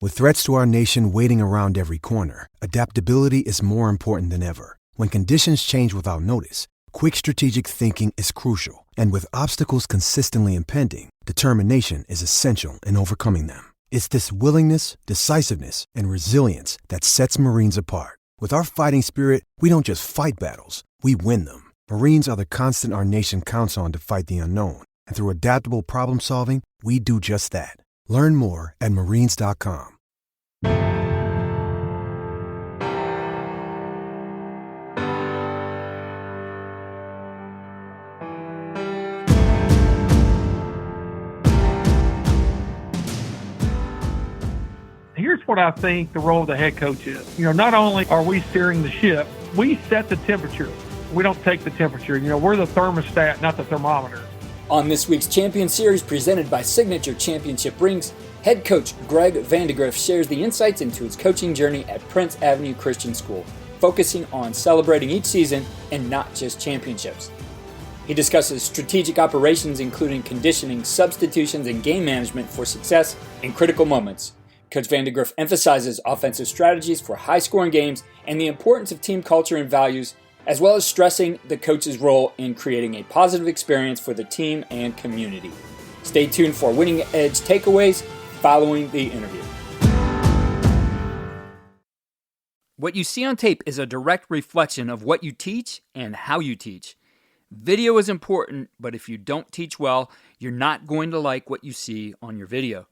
With threats to our nation waiting around every corner, adaptability is more important than ever. When conditions change without notice, quick strategic thinking is crucial. And with obstacles consistently impending, determination is essential in overcoming them. It's this willingness, decisiveness, and resilience that sets Marines apart. With our fighting spirit, we don't just fight battles, we win them. Marines are the constant our nation counts on to fight the unknown. And through adaptable problem solving, we do just that. Learn more at marines.com. Here's what I think the role of the head coach is. Not only are we steering the ship, we set the temperature. We don't take the temperature. We're the thermostat, not the thermometer. On this week's Champion Series presented by Signature Championship Rings, head coach Greg Vandagriff shares the insights into his coaching journey at Prince Avenue Christian School, focusing on celebrating each season and not just championships. He discusses strategic operations including conditioning, substitutions, and game management for success in critical moments. Coach Vandagriff emphasizes offensive strategies for high-scoring games and the importance of team culture and values, as well as stressing the coach's role in creating a positive experience for the team and community. Stay tuned for Winning Edge takeaways following the interview. What you see on tape is a direct reflection of what you teach and how you teach. Video is important, but if you don't teach well, you're not going to like what you see on your video.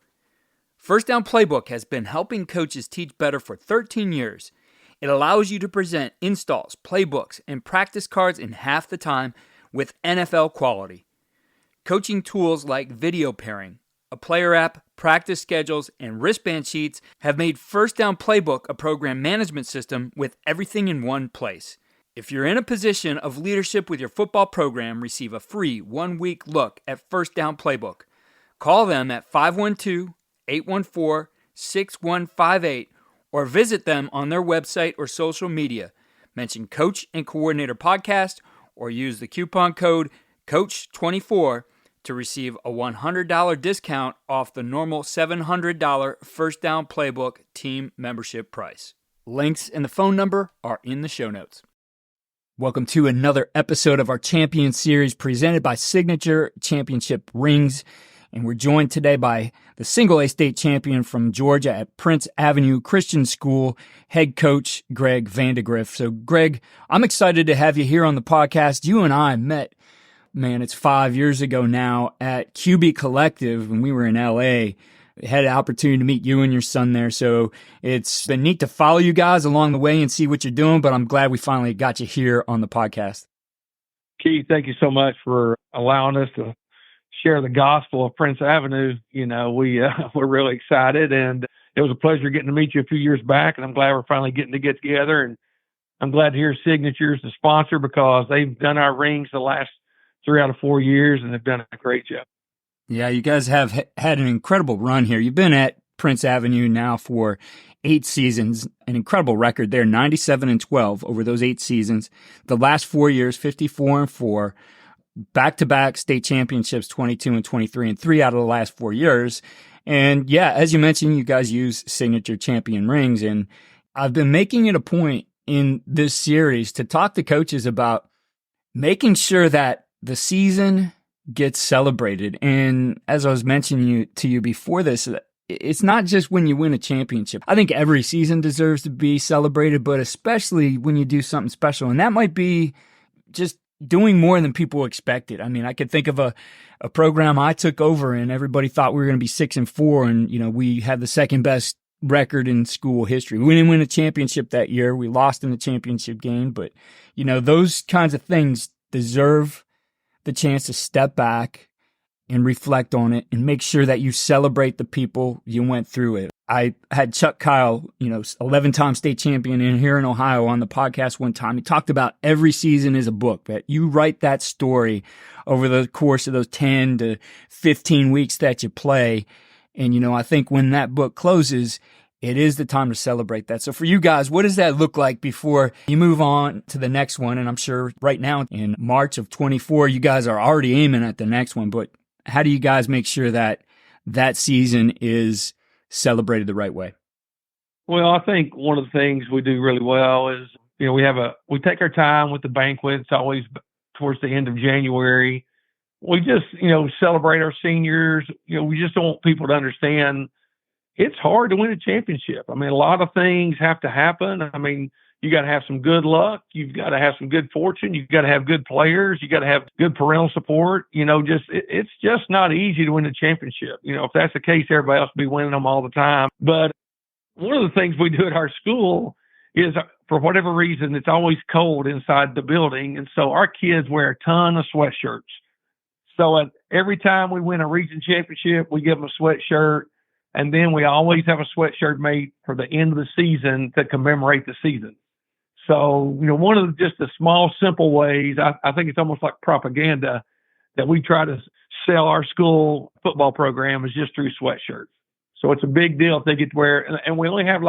First Down Playbook has been helping coaches teach better for 13 years. It allows you to present installs, playbooks, and practice cards in half the time with NFL quality. Coaching tools like video pairing, a player app, practice schedules, and wristband sheets have made First Down Playbook a program management system with everything in one place. If you're in a position of leadership with your football program, receive a free 1-week look at First Down Playbook. Call them at 512-814-6158 or visit them on their website or social media. Mention Coach and Coordinator Podcast or use the coupon code COACH24 to receive a $100 discount off the normal $700 First Down Playbook team membership price. Links and the phone number are in the show notes. Welcome to another episode of our Champion Series presented by Signature Championship Rings. And we're joined today by the single-A state champion from Georgia at Prince Avenue Christian School, head coach Greg Vandagriff. So, Greg, I'm excited to have you here on the podcast. You and I met, it's 5 years ago now at QB Collective when we were in L.A. Had an opportunity to meet you and your son there. So it's been neat to follow you guys along the way and see what you're doing, but I'm glad we finally got you here on the podcast. Keith, thank you so much for allowing us to share the gospel of Prince Avenue. We're really excited, and it was a pleasure getting to meet you a few years back, and I'm glad we're finally getting to get together. And I'm glad to hear Signature's the sponsor because they've done our rings the last 3 out of 4 years, and they've done a great job. Yeah, you guys have had an incredible run here. You've been at Prince Avenue now for 8 seasons, an incredible record there, 97-12 over those 8 seasons. The last 4 years, 54-4. Back-to-back state championships, 22 and 23, and 3 out of the last 4 years. And yeah, as you mentioned, you guys use Signature Champion Rings. And I've been making it a point in this series to talk to coaches about making sure that the season gets celebrated. And as I was mentioning to you before this, it's not just when you win a championship. I think every season deserves to be celebrated, but especially when you do something special. And that might be just doing more than people expected. I mean, I could think of a program I took over and everybody thought we were going to be 6-4 and, we had the second best record in school history. We didn't win a championship that year. We lost in the championship game, but, those kinds of things deserve the chance to step back and reflect on it and make sure that you celebrate the people you went through it. I had Chuck Kyle, 11-time state champion in here in Ohio on the podcast one time. He talked about every season is a book, that you write that story over the course of those 10 to 15 weeks that you play. And, I think when that book closes, it is the time to celebrate that. So for you guys, what does that look like before you move on to the next one? And I'm sure right now in March of 24, you guys are already aiming at the next one, but how do you guys make sure that that season is celebrated the right way? Well, I think one of the things we do really well is, we take our time with the banquet. It's always towards the end of January. We just, celebrate our seniors. We just don't want people to understand it's hard to win a championship. I mean, a lot of things have to happen. I mean, you got to have some good luck. You've got to have some good fortune. You've got to have good players. You got to have good parental support. It's just not easy to win a championship. If that's the case, everybody else will be winning them all the time. But one of the things we do at our school is, for whatever reason, it's always cold inside the building. And so our kids wear a ton of sweatshirts. So every time we win a region championship, we give them a sweatshirt. And then we always have a sweatshirt made for the end of the season to commemorate the season. So, one of just the small, simple ways, I think it's almost like propaganda that we try to sell our school football program is just through sweatshirts. So it's a big deal if they get to wear, and we only have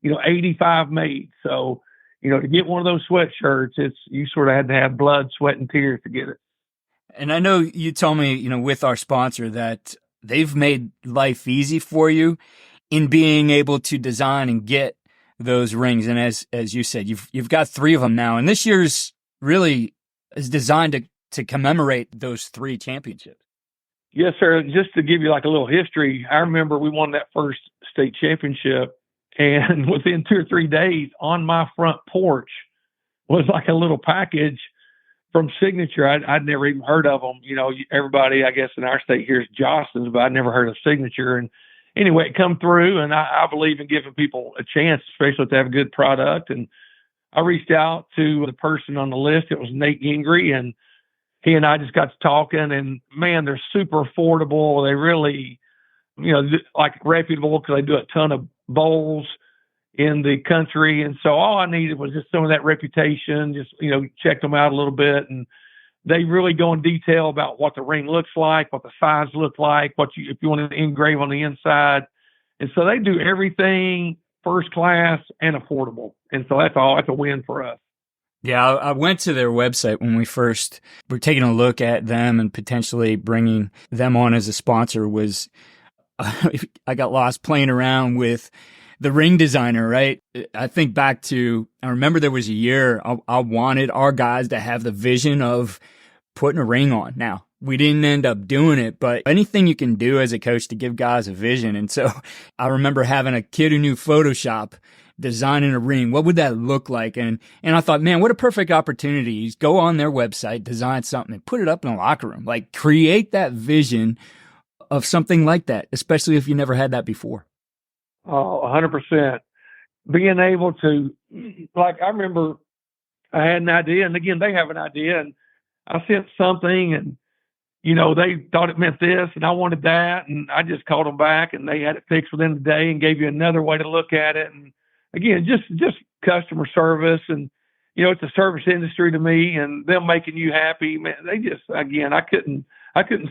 85 made. So, to get one of those sweatshirts, you sort of had to have blood, sweat, and tears to get it. And I know you told me, with our sponsor that they've made life easy for you in being able to design and get those rings. And as you said, you've got 3 of them now. And this year's really is designed to commemorate those 3 championships. Yes, sir. Just to give you a little history, I remember we won that first state championship, and within 2 or 3 days on my front porch was a little package from Signature. I'd never even heard of them. Everybody, I guess, in our state here is Jostens, but I'd never heard of Signature. And anyway, it come through, and I believe in giving people a chance, especially if they have a good product. And I reached out to the person on the list. It was Nate Gingrey, and he and I just got to talking. And man, they're super affordable. They really, reputable because they do a ton of bowls in the country. And so all I needed was just some of that reputation, just, check them out a little bit. And they really go in detail about what the ring looks like, what the size look like, if you want to engrave on the inside. And so they do everything first class and affordable. And so that's a win for us. Yeah, I went to their website when we first were taking a look at them and potentially bringing them on as a sponsor. I got lost playing around with the ring designer, right? I think back to, I remember there was a year I wanted our guys to have the vision of putting a ring on. Now, we didn't end up doing it, but anything you can do as a coach to give guys a vision. And so I remember having a kid who knew Photoshop designing a ring. What would that look like? And I thought, man, what a perfect opportunity. Go on their website, design something, and put it up in the locker room. Create that vision of something like that, especially if you never had that before. Oh, 100%. Being able to, I remember I had an idea, and again, they have an idea, and I sent something, and, they thought it meant this, and I wanted that, and I just called them back, and they had it fixed within the day and gave you another way to look at it. And again, just customer service, and, it's a service industry to me, and them making you happy, man, they just, again, I couldn't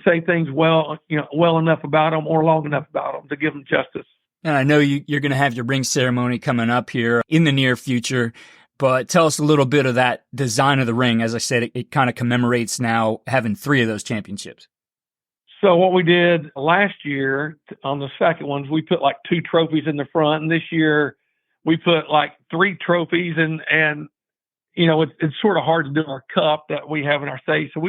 say things well enough about them or long enough about them to give them justice. And I know you're going to have your ring ceremony coming up here in the near future, but tell us a little bit of that design of the ring. As I said, it kind of commemorates now having 3 of those championships. So what we did last year on the second ones, we put 2 trophies in the front, and this year we put 3 trophies, and it's sort of hard to do our cup that we have in our state. So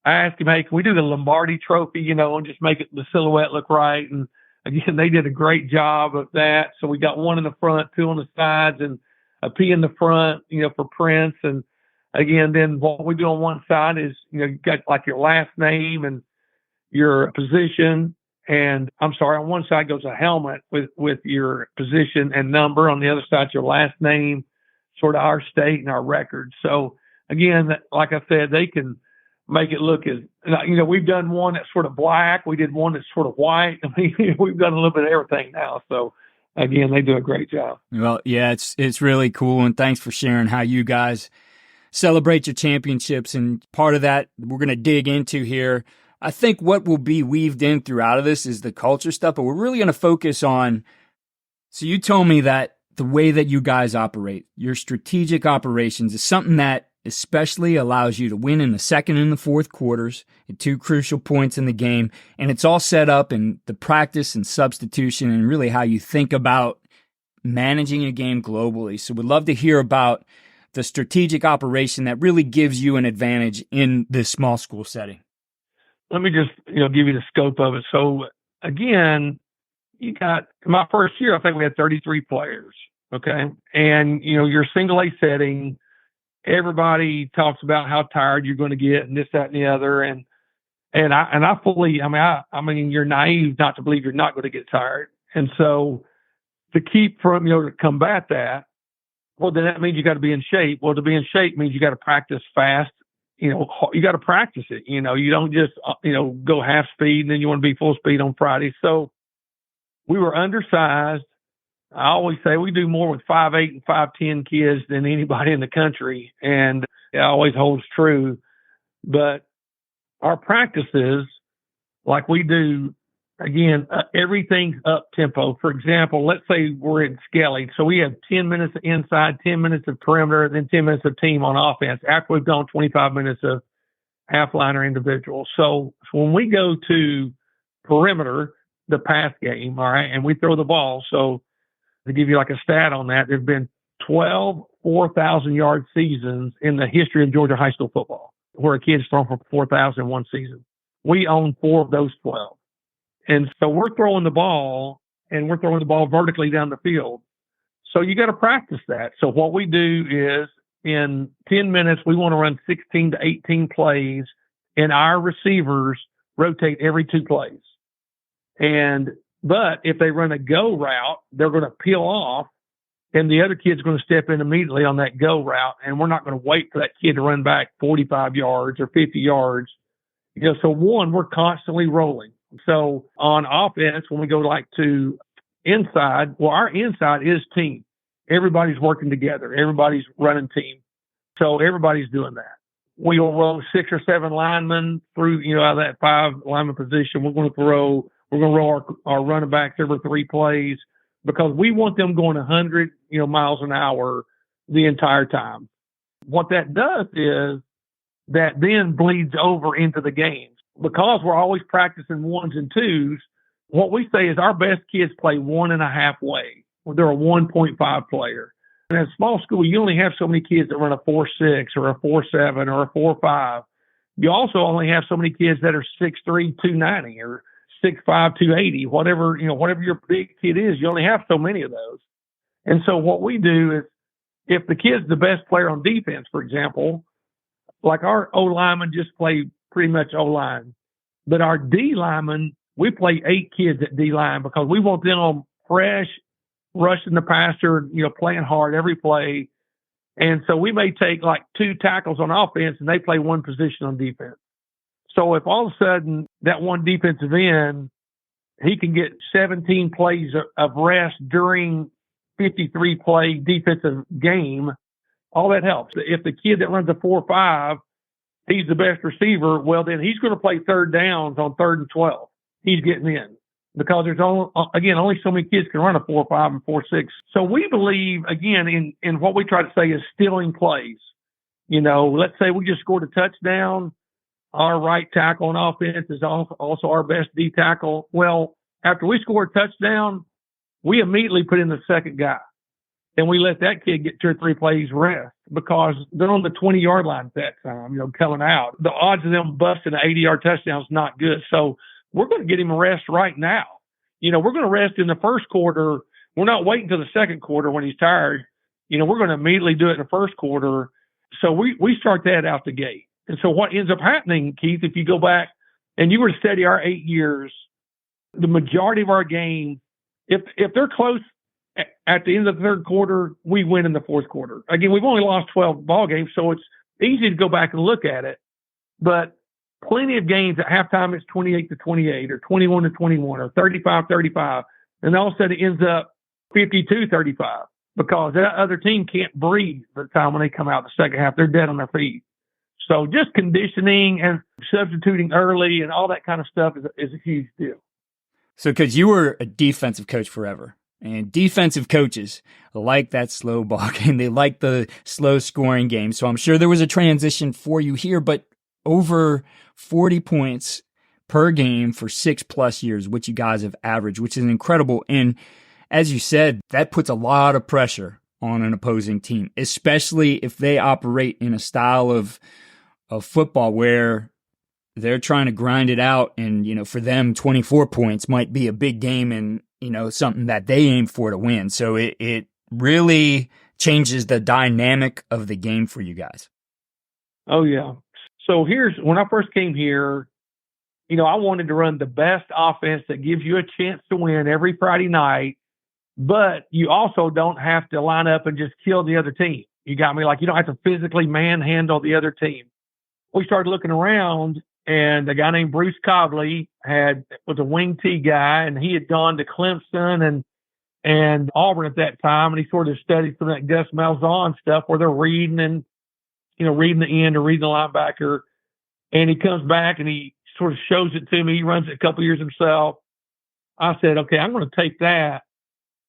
I asked him, hey, can we do the Lombardi trophy, and just make the silhouette look right? And again, they did a great job of that. So we got 1 in the front, 2 on the sides, and a P in the front, for Prince. And again, then what we do on one side is, you got your last name and your position. And on one side goes a helmet with your position and number. On the other side, your last name, sort of our state and our record. So again, like I said, they can make it look as, we've done one that's sort of black. We did one that's sort of white. I mean, we've done a little bit of everything now. So again, they do a great job. Well, yeah, it's really cool. And thanks for sharing how you guys celebrate your championships. And part of that we're going to dig into here. I think what will be weaved in throughout of this is the culture stuff, but we're really going to focus on, so you told me that the way that you guys operate, your strategic operations, is something that especially allows you to win in the second and the fourth quarters at 2 crucial points in the game. And it's all set up in the practice and substitution and really how you think about managing a game globally. So we'd love to hear about the strategic operation that really gives you an advantage in this small school setting. Let me just, give you the scope of it. So again, you got my first year, I think we had 33 players. Okay. And, your single A setting, everybody talks about how tired you're going to get and this, that, and the other. And I fully, you're naive not to believe you're not going to get tired. And so to keep from, to combat that, well, then that means you got to be in shape. Well, to be in shape means you got to practice fast. You got to practice it. You don't just, go half speed and then you want to be full speed on Friday. So we were undersized. I always say we do more with 5'8" and 5'10" kids than anybody in the country. And it always holds true. But our practices, like we do, again, everything's up tempo. For example, let's say we're in scaling. So we have 10 minutes of inside, 10 minutes of perimeter, then 10 minutes of team on offense after we've gone 25 minutes of half line or individual. So when we go to perimeter, the pass game, all right, and we throw the ball. So to give you like a stat on that, there's been 12 4,000-yard seasons in the history of Georgia high school football where a kid's thrown for 4,000 in one season. We own 4 of those 12. And so we're throwing the ball, and we're throwing the ball vertically down the field. So you got to practice that. So what we do is in 10 minutes, we want to run 16 to 18 plays, and our receivers rotate every 2 plays. But if they run a go route, they're going to peel off, and the other kid's going to step in immediately on that go route, and we're not going to wait for that kid to run back 45 yards or 50 yards. So one, we're constantly rolling. So on offense, when we go to inside, well, our inside is team. Everybody's working together. Everybody's running team. So everybody's doing that. We will roll 6 or 7 linemen through, out of that 5 lineman position. We're going to roll our running backs every 3 plays because we want them going 100, miles an hour the entire time. What that does is that then bleeds over into the games. Because we're always practicing 1s and 2s, what we say is our best kids play 1.5 way. They're a 1.5 player. And in a small school, you only have so many kids that run a 4.6 or a 4.7 or a 4.5. You also only have so many kids that are 6'3", 290 or 6'5", 280, whatever your big kid is, you only have so many of those. And so what we do is if the kid's the best player on defense, for example, like our O linemen just play pretty much O-line. But our D linemen, we play 8 kids at D-line because we want them on fresh, rushing the passer, playing hard every play. And so we may take 2 tackles on offense and they play 1 position on defense. So if all of a sudden that one defensive end, he can get 17 plays of rest during 53-play defensive game, all that helps. If the kid that runs a 4.5, he's the best receiver, well, then he's going to play third downs on 3rd and 12. He's getting in because there's only so many kids can run a 4.5 and 4.6. So we believe, again, in what we try to say is stealing plays. Let's say we just scored a touchdown. Our right tackle on offense is also our best D tackle. Well, after we score a touchdown, we immediately put in the second guy. And we let that kid get 2 or 3 plays rest because they're on the 20-yard line at that time, coming out. The odds of them busting an 80-yard touchdown is not good. So we're going to get him a rest right now. We're going to rest in the first quarter. We're not waiting till the second quarter when he's tired. We're going to immediately do it in the first quarter. So we start that out the gate. And so what ends up happening, Keith, if you go back and you were to study our 8 years, the majority of our game, if they're close, at the end of the third quarter, we win in the fourth quarter. Again, we've only lost 12 ball games, so it's easy to go back and look at it. But plenty of games at halftime, it's 28-28 or 21-21 or 35-35. And all of a sudden it ends up 52-35 because that other team can't breathe by the time when they come out the second half. They're dead on their feet. So just conditioning and substituting early and all that kind of stuff is a huge deal. So because you were a defensive coach forever. And defensive coaches like that slow ball game. They like the slow scoring game. So I'm sure there was a transition for you here, but over 40 points per game for 6+ years, which you guys have averaged, which is incredible. And as you said, that puts a lot of pressure on an opposing team, especially if they operate in a style of football where they're trying to grind it out. And, for them, 24 points might be a big game and, something that they aim for to win. So it really changes the dynamic of the game for you guys. Oh, yeah. So when I first came here, I wanted to run the best offense that gives you a chance to win every Friday night, but you also don't have to line up and just kill the other team. You got me? Like, you don't have to physically manhandle the other team. We started looking around, and a guy named Bruce Cobley was a wing T guy, and he had gone to Clemson and Auburn at that time, and he sort of studied some of that Gus Malzahn stuff where they're reading and, reading the end or reading the linebacker. And he comes back and he sort of shows it to me. He runs it a couple of years himself. I said, okay, I'm going to take that,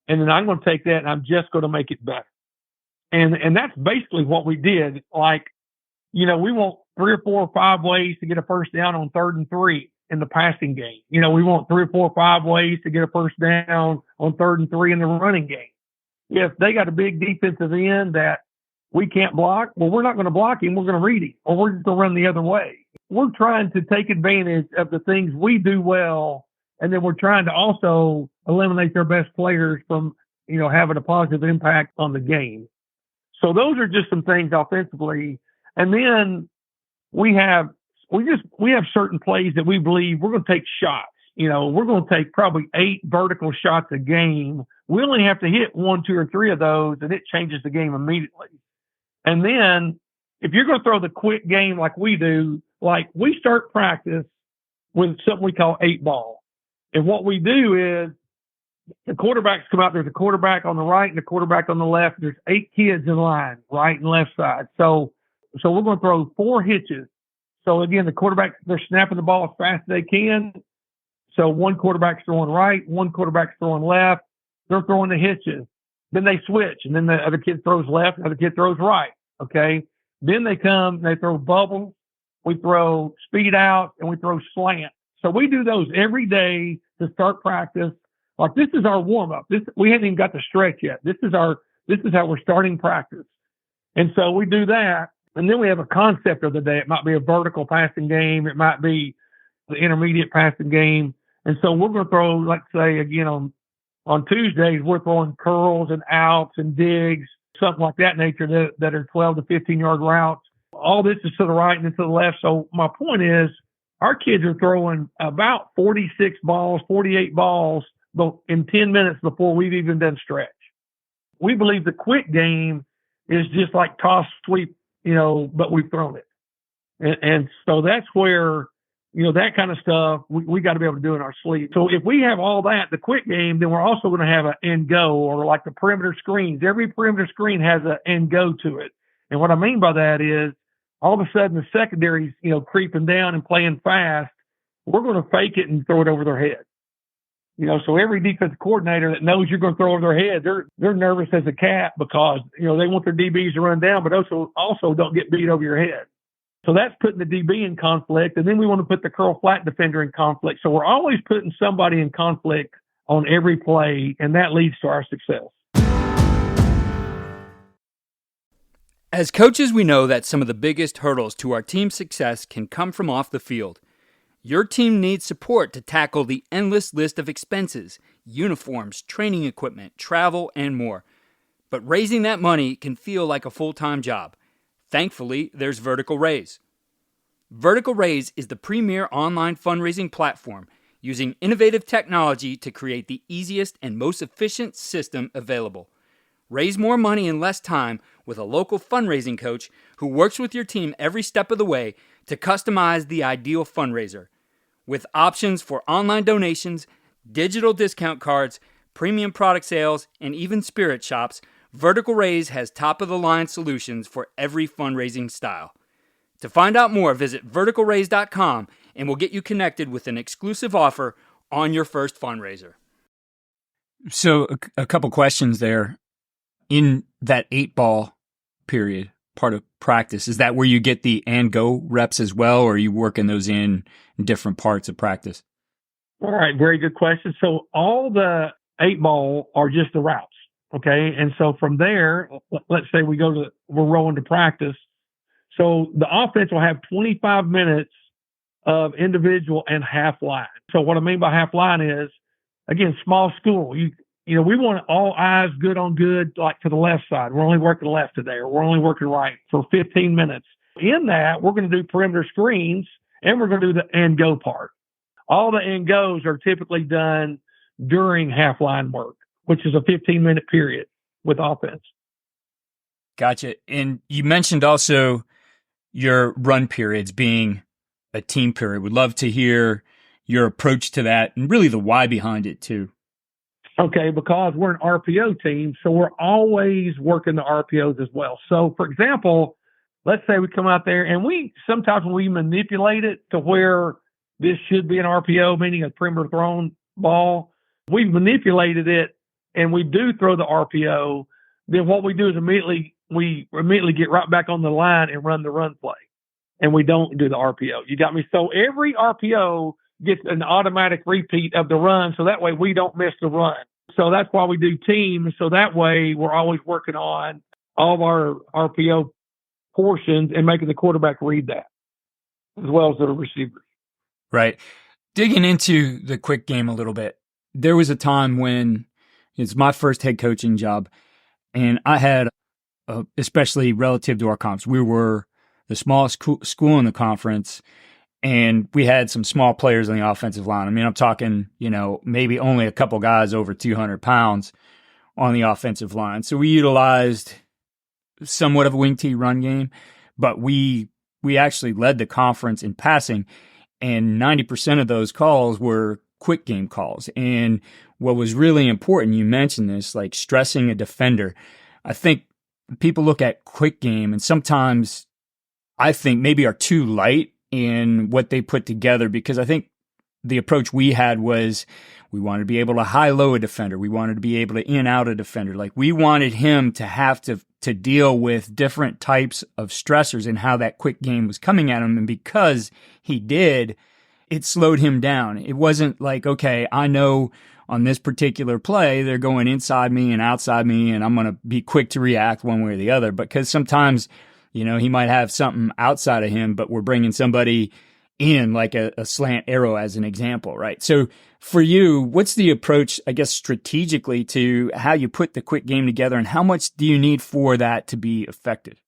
and then I'm going to take that, and I'm just going to make it better. And that's basically what we did. Like, we want 3 or 4 or 5 ways to get a first down on 3rd and 3 in the passing game. We want 3 or 4 or 5 ways to get a first down on 3rd and 3 in the running game. If they got a big defensive end that we can't block, well, we're not going to block him. We're going to read him, or we're just going to run the other way. We're trying to take advantage of the things we do well, and then we're trying to also eliminate their best players from, having a positive impact on the game. So those are just some things offensively. And then we have certain plays that we believe we're going to take shots. We're going to take probably 8 vertical shots a game. We only have to hit 1, 2, or 3 of those, and it changes the game immediately. And then if you're going to throw the quick game like we do, like we start practice with something we call 8 ball. And what we do is the quarterbacks come out. There's a quarterback on the right and a quarterback on the left. There's 8 kids in line, right and left side. So we're going to throw 4 hitches. So again, the quarterback, they're snapping the ball as fast as they can. So one quarterback's throwing right, one quarterback's throwing left. They're throwing the hitches. Then they switch, and then the other kid throws left, the other kid throws right. Okay. Then they throw bubbles. We throw speed out, and we throw slant. So we do those every day to start practice. Like, this is our warm up. We haven't even got to stretch yet. This is how we're starting practice. And so we do that. And then we have a concept of the day. It might be a vertical passing game. It might be the intermediate passing game. And so we're going to throw, let's say, again, on Tuesdays, we're throwing curls and outs and digs, something like that nature that are 12 to 15-yard routes. All this is to the right and to the left. So my point is, our kids are throwing about 46 balls, 48 balls in 10 minutes before we've even done stretch. We believe the quick game is just like toss, sweep, but we've thrown it. And so that's where, that kind of stuff, we got to be able to do in our sleep. So if we have all that, the quick game, then we're also going to have an end go, or like the perimeter screens. Every perimeter screen has an end go to it. And what I mean by that is, all of a sudden the secondary's, creeping down and playing fast. We're going to fake it and throw it over their head. So every defensive coordinator that knows you're going to throw over their head, they're nervous as a cat because, they want their DBs to run down, but also don't get beat over your head. So that's putting the DB in conflict. And then we want to put the curl flat defender in conflict. So we're always putting somebody in conflict on every play, and that leads to our success. As coaches, we know that some of the biggest hurdles to our team's success can come from off the field. Your team needs support to tackle the endless list of expenses, uniforms, training equipment, travel, and more. But raising that money can feel like a full-time job. Thankfully, there's Vertical Raise. Vertical Raise is the premier online fundraising platform using innovative technology to create the easiest and most efficient system available. Raise more money in less time with a local fundraising coach who works with your team every step of the way to customize the ideal fundraiser. With options for online donations, digital discount cards, premium product sales, and even spirit shops, Vertical Raise has top-of-the-line solutions for every fundraising style. To find out more, visit verticalraise.com and we'll get you connected with an exclusive offer on your first fundraiser. So a couple questions there. In that 8-ball period, part of practice, is that where you get the and go reps as well, or are you working those in different parts of practice? All right, very good question. So all the eight ball are just the routes. Okay. And so from there, let's say we're rolling to practice. So the offense will have 25 minutes of individual and half line. So what I mean by half line is, again, small school. You know, we want all eyes good on good, like to the left side. We're only working left today, or we're only working right for 15 minutes. In that, we're going to do perimeter screens, and we're going to do the and go part. All the and goes are typically done during half line work, which is a 15-minute period with offense. Gotcha. And you mentioned also your run periods being a team period. Would love to hear your approach to that and really the why behind it too. Okay, because we're an RPO team, so we're always working the RPOs as well. So, for example, let's say we come out there and sometimes we manipulate it to where this should be an RPO, meaning a perimeter thrown ball. We've manipulated it and we do throw the RPO. Then what we do is we immediately get right back on the line and run the run play. And we don't do the RPO. You got me? So every RPO gets an automatic repeat of the run, so that way we don't miss the run. So that's why we do teams, so that way we're always working on all of our RPO portions and making the quarterback read that, as well as the receiver. Right. Digging into the quick game a little bit, there was a time when it's my first head coaching job, and I had, especially relative to our conference, we were the smallest school in the conference, and we had some small players on the offensive line. I mean, I'm talking, maybe only a couple guys over 200 pounds on the offensive line. So we utilized somewhat of a wing T run game, but we actually led the conference in passing, and 90% of those calls were quick game calls. And what was really important, you mentioned this, like stressing a defender. I think people look at quick game and sometimes I think maybe are too light in what they put together, because I think the approach we had was we wanted to be able to high-low a defender. We wanted to be able to in-out a defender. Like we wanted him to have to deal with different types of stressors and how that quick game was coming at him. And because he did, it slowed him down. It wasn't like, okay, I know on this particular play, they're going inside me and outside me, and I'm going to be quick to react one way or the other. Because sometimes, he might have something outside of him, but we're bringing somebody in, like a slant arrow as an example, right? So for you, what's the approach, I guess, strategically to how you put the quick game together, and how much do you need for that to be effective?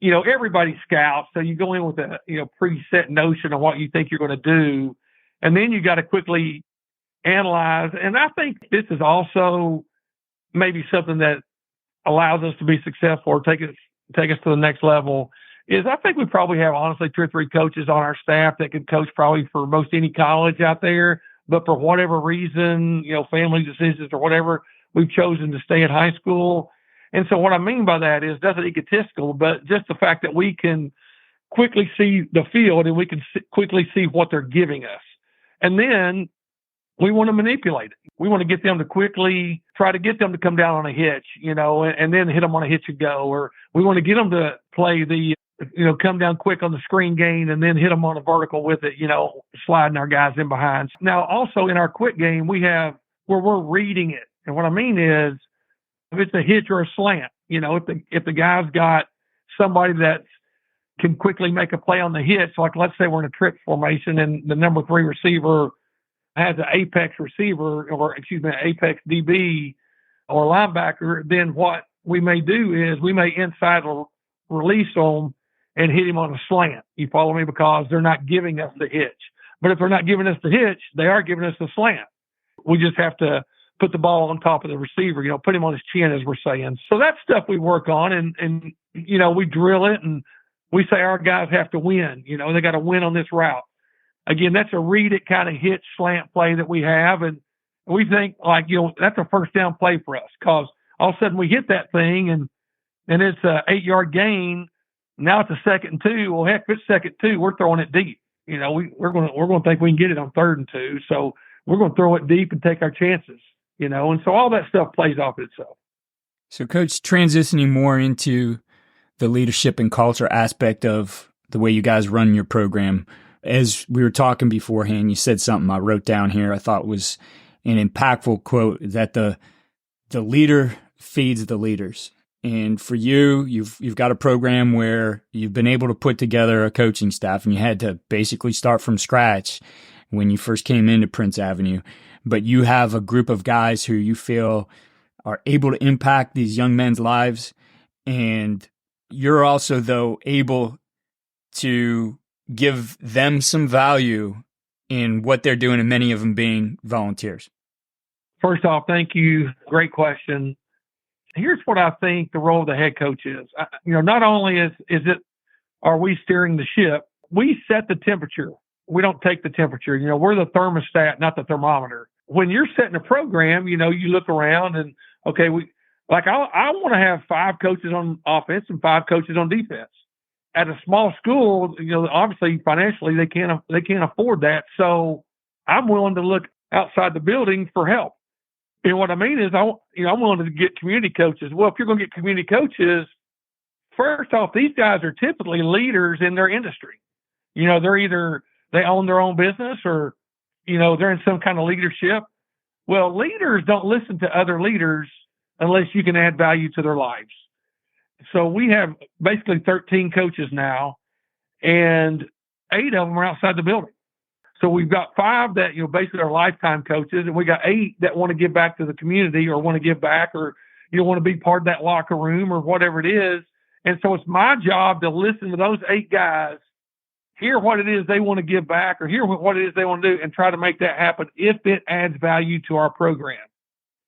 Everybody scouts, so you go in with a preset notion of what you think you're going to do, and then you got to quickly analyze. And I think this is also maybe something that allows us to be successful or take us to the next level. Is I think we probably have, honestly, 2 or 3 coaches on our staff that could coach probably for most any college out there. But for whatever reason, family decisions or whatever, we've chosen to stay at high school. And so what I mean by that is nothing egotistical, but just the fact that we can quickly see the field and we can quickly see what they're giving us. And then we want to manipulate it. We want to get them to quickly try to get them to come down on a hitch, and then hit them on a hitch and go. Or we want to get them to play the, come down quick on the screen gain and then hit them on a vertical with it, sliding our guys in behind. Now, also in our quick game, we have where we're reading it. And what I mean is, if it's a hitch or a slant, if the guy's got somebody that can quickly make a play on the hitch, like let's say we're in a trick formation and the number 3 receiver has an apex receiver, or an apex DB or linebacker, then what we may do is we may inside release them and hit him on a slant. You follow me? Because they're not giving us the hitch. But if they're not giving us the hitch, they are giving us the slant. We just have to put the ball on top of the receiver, put him on his chin, as we're saying. So that's stuff we work on, and we drill it, and we say our guys have to win. They got to win on this route. Again, that's a read it kind of hitch slant play that we have, and we think that's a first down play for us, because all of a sudden we hit that thing and it's a 8-yard gain. Now it's a 2nd and 2. Well, heck, if it's 2nd and 2, we're throwing it deep. We're going to think we can get it on 3rd and 2, so we're going to throw it deep and take our chances. And so all that stuff plays off itself. So, Coach, transitioning more into the leadership and culture aspect of the way you guys run your program. As we were talking beforehand, you said something I wrote down here I thought was an impactful quote that the leader feeds the leaders. And for you, you've got a program where you've been able to put together a coaching staff, and you had to basically start from scratch when you first came into Prince Avenue. But you have a group of guys who you feel are able to impact these young men's lives. And you're also, though, able to give them some value in what they're doing, and many of them being volunteers. First off, thank you. Great question. Here's what I think the role of the head coach is. Not only is it, are we steering the ship? We set the temperature. We don't take the temperature. We're the thermostat, not the thermometer. When you're setting a program, you look around and, okay, I want to have 5 coaches on offense and 5 coaches on defense. At a small school, obviously financially they can't afford that. So I'm willing to look outside the building for help. And what I mean is, I'm willing to get community coaches. Well, if you're going to get community coaches, first off, these guys are typically leaders in their industry. They're either they own their own business or, they're in some kind of leadership. Well, leaders don't listen to other leaders unless you can add value to their lives. So we have basically 13 coaches now, and 8 of them are outside the building. So we've got 5 that, basically are lifetime coaches, and we got 8 that want to give back to the community or want to give back or, want to be part of that locker room or whatever it is. And so it's my job to listen to those 8 guys, hear what it is they want to give back or hear what it is they want to do and try to make that happen if it adds value to our program.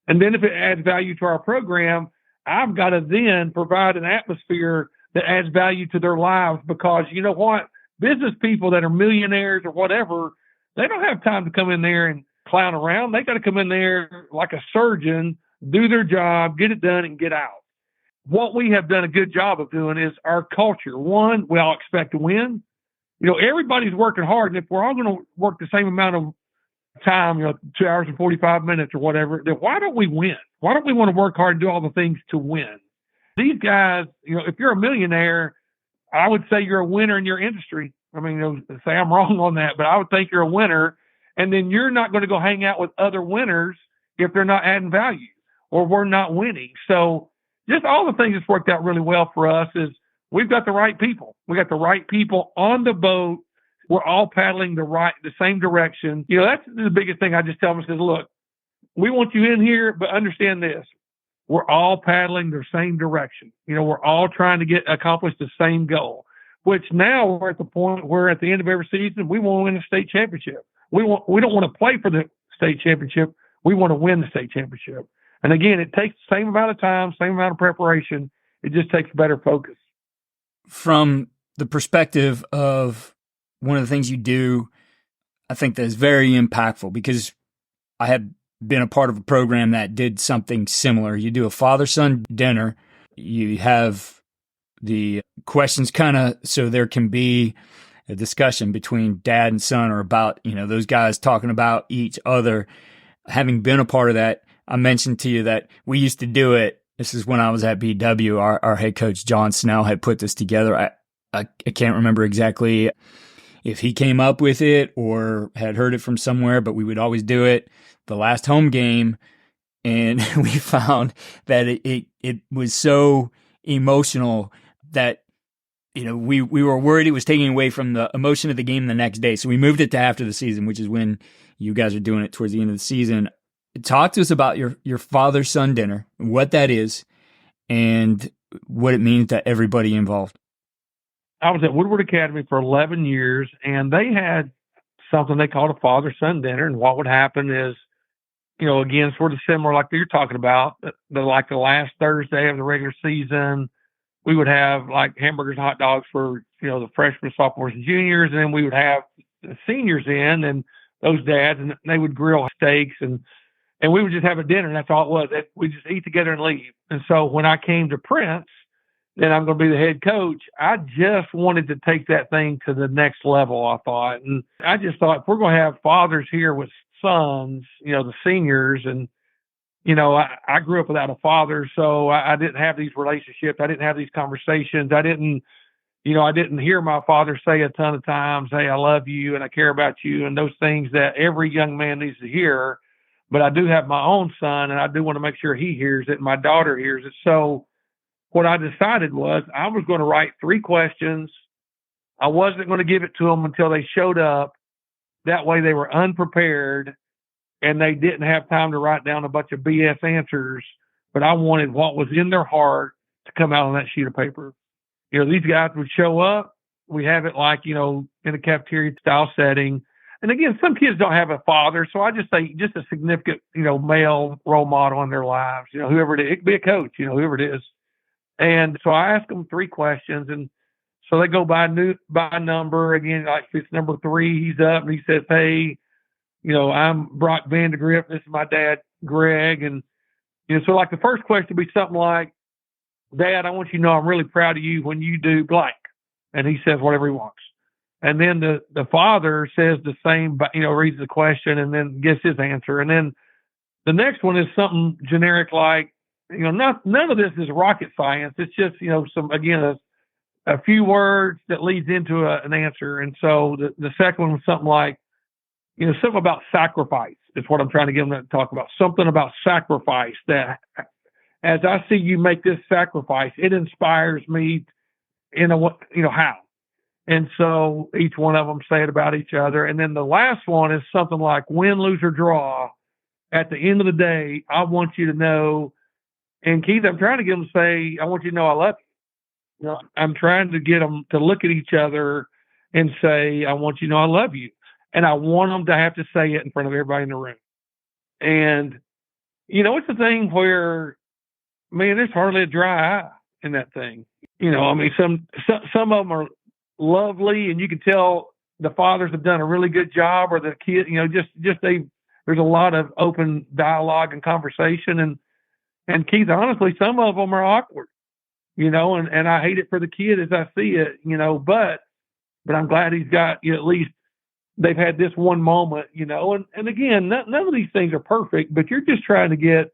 And then if it adds value to our program, I've got to then provide an atmosphere that adds value to their lives, because you know what? Business people that are millionaires or whatever, they don't have time to come in there and clown around. They got to come in there like a surgeon, do their job, get it done, and get out. What we have done a good job of doing is our culture. One, we all expect to win. Everybody's working hard, and if we're all going to work the same amount of time, 2 hours and 45 minutes or whatever, then why don't we win? Why don't we want to work hard and do all the things to win? These guys, if you're a millionaire, I would say you're a winner in your industry. I mean, say I'm wrong on that, but I would think you're a winner. And then you're not going to go hang out with other winners if they're not adding value or we're not winning. So just all the things that's worked out really well for us is we've got the right people. We got the right people on the boat. We're all paddling the same direction. That's the biggest thing I just tell them is, look, we want you in here, but understand this. We're all paddling the same direction. We're all trying to accomplish the same goal, which now we're at the point where at the end of every season, we want to win a state championship. We don't want to play for the state championship. We want to win the state championship. And again, it takes the same amount of time, same amount of preparation. It just takes better focus. From the perspective of one of the things you do, I think that is very impactful, because I have been a part of a program that did something similar. You do a father-son dinner. You have the questions kind of so there can be a discussion between dad and son, or about, those guys talking about each other. Having been a part of that, I mentioned to you that we used to do it. This is when I was at BW. Our head coach, John Snell, had put this together. I can't remember exactly if he came up with it or had heard it from somewhere, but we would always do it the last home game. And we found that it was so emotional that, we were worried it was taking away from the emotion of the game the next day. So we moved it to after the season, which is when you guys are doing it towards the end of the season. Talk to us about your father-son dinner, what that is, and what it means to everybody involved. I was at Woodward Academy for 11 years, and they had something they called a father-son dinner. And what would happen is, again, sort of similar like you're talking about, the last Thursday of the regular season, we would have like hamburgers and hot dogs for, the freshmen, sophomores, and juniors. And then we would have the seniors in, and those dads, and they would grill steaks, and we would just have a dinner. And that's all it was. We just eat together and leave. And so when I came to Prince, then I'm going to be the head coach. I just wanted to take that thing to the next level, I thought. And I just thought, if we're going to have fathers here with sons, the seniors, and, I grew up without a father, so I didn't have these relationships. I didn't have these conversations. I didn't hear my father say a ton of times, hey, I love you and I care about you, and those things that every young man needs to hear. but I do have my own son, and I do want to make sure he hears it and my daughter hears it. So what I decided was I was going to write 3 questions. I wasn't going to give it to them until they showed up. That way they were unprepared and they didn't have time to write down a bunch of BS answers. But I wanted what was in their heart to come out on that sheet of paper. These guys would show up. We have it like, in a cafeteria style setting. And again, some kids don't have a father. So I just say just a significant, male role model in their lives, whoever it is. It could be a coach, whoever it is. And so I asked them 3 questions. And so they go by number. Again, like if it's number 3, he's up and he says, hey, I'm Brock Vandagriff. This is my dad, Greg. And, so like the first question would be something like, Dad, I want you to know I'm really proud of you when you do blank. And he says whatever he wants. And then the father says the same, reads the question and then gets his answer. And then the next one is something generic like, none of this is rocket science. It's just, a few words that leads into an answer. And so the second one was something like, something about sacrifice is what I'm trying to get them to talk about. Something about sacrifice that as I see you make this sacrifice, it inspires me in how. And so each one of them say it about each other. And then the last one is something like win, lose, or draw. At the end of the day, I want you to know, and Keith, I'm trying to get them to say, I want you to know I love you. I'm trying to get them to look at each other and say, I want you to know I love you. And I want them to have to say it in front of everybody in the room. And, it's a thing where, man, there's hardly a dry eye in that thing. Some of them are lovely, and you can tell the fathers have done a really good job, or the kid, there's a lot of open dialogue and conversation. And Keith, honestly, some of them are awkward, and I hate it for the kid as I see it, but I'm glad he's got, at least they've had this one moment, and again, none of these things are perfect, but you're just trying to get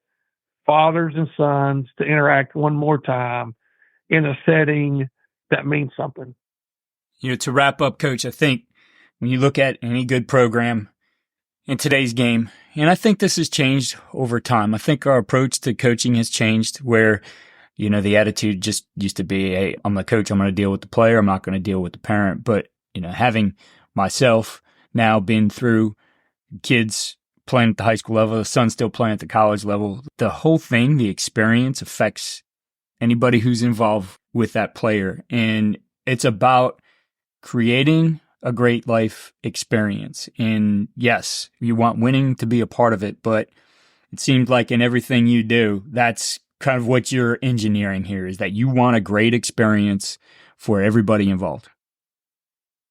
fathers and sons to interact one more time in a setting that means something. To wrap up, Coach, I think when you look at any good program in today's game, and I think this has changed over time. I think our approach to coaching has changed where, the attitude just used to be, hey, I'm the coach, I'm going to deal with the player, I'm not going to deal with the parent. But, having myself now been through kids playing at the high school level, the son still playing at the college level, the whole thing, the experience affects anybody who's involved with that player. And it's about creating a great life experience. And yes, you want winning to be a part of it, but it seems like in everything you do, that's kind of what you're engineering here, is that you want a great experience for everybody involved.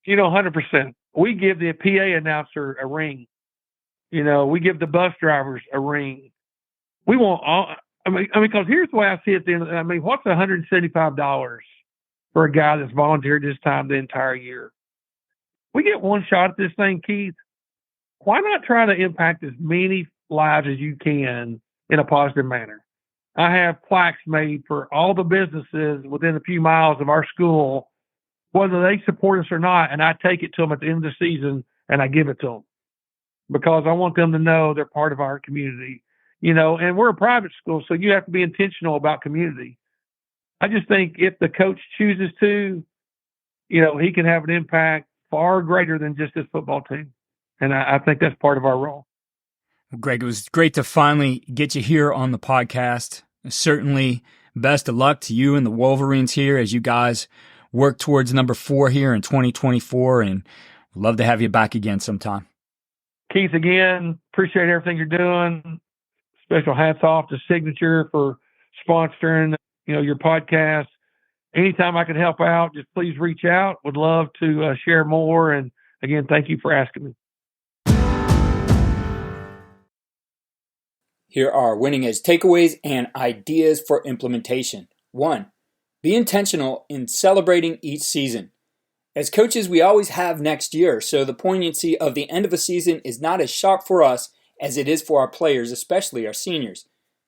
100%. We give the PA announcer a ring. We give the bus drivers a ring. We want all, because here's the way I see it then. What's $175 for a guy that's volunteered his time the entire year? We get one shot at this thing, Keith. Why not try to impact as many lives as you can in a positive manner? I have plaques made for all the businesses within a few miles of our school, whether they support us or not, and I take it to them at the end of the season and I give it to them because I want them to know they're part of our community, and we're a private school, so you have to be intentional about community. I just think if the coach chooses to, he can have an impact far greater than just his football team. And I think that's part of our role. Well, Greg, it was great to finally get you here on the podcast. Certainly best of luck to you and the Wolverines here as you guys work towards number 4 here in 2024. And we'd love to have you back again sometime. Keith, again, appreciate everything you're doing. Special hats off to Signature for sponsoring, your podcast. Anytime I can help out, just please reach out. Would love to share more. And again, thank you for asking me. Here are winning edge takeaways and ideas for implementation. 1, be intentional in celebrating each season. As coaches, we always have next year, so the poignancy of the end of a season is not as sharp for us as it is for our players, especially our seniors.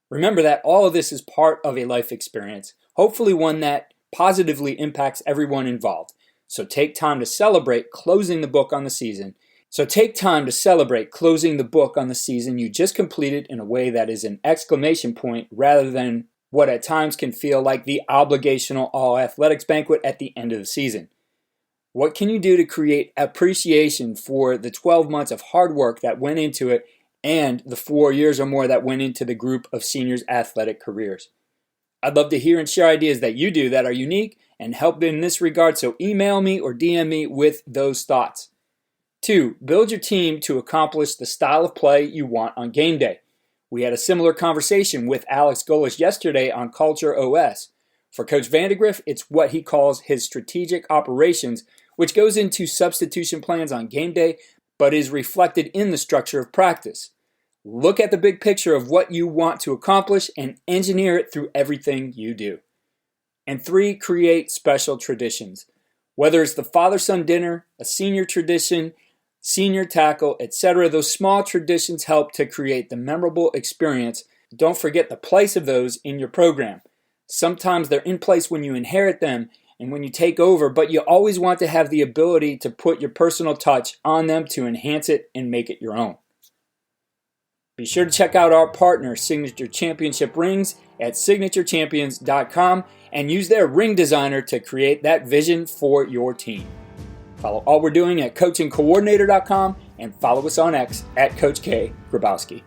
Remember that all of this is part of a life experience, hopefully one that positively impacts everyone involved. So take time to celebrate closing the book on the season So take time to celebrate closing the book on the season you just completed in a way that is an exclamation point rather than what at times can feel like the obligational all-athletics banquet at the end of the season. What can you do to create appreciation for the 12 months of hard work that went into it and the 4 years or more that went into the group of seniors' athletic careers? I'd love to hear and share ideas that you do that are unique and help in this regard, so email me or DM me with those thoughts. 2, build your team to accomplish the style of play you want on game day. We had a similar conversation with Alex Golish yesterday on Culture OS. For Coach Vandagriff, it's what he calls his strategic operations, which goes into substitution plans on game day, but is reflected in the structure of practice. Look at the big picture of what you want to accomplish and engineer it through everything you do. And 3, create special traditions. Whether it's the father-son dinner, a senior tradition, senior tackle, etc., those small traditions help to create the memorable experience. Don't forget the place of those in your program. Sometimes they're in place when you inherit them and when you take over, but you always want to have the ability to put your personal touch on them to enhance it and make it your own. Be sure to check out our partner, Signature Championship Rings, at signaturechampions.com and use their ring designer to create that vision for your team. Follow all we're doing at coachingcoordinator.com and follow us on X at Coach K. Grabowski.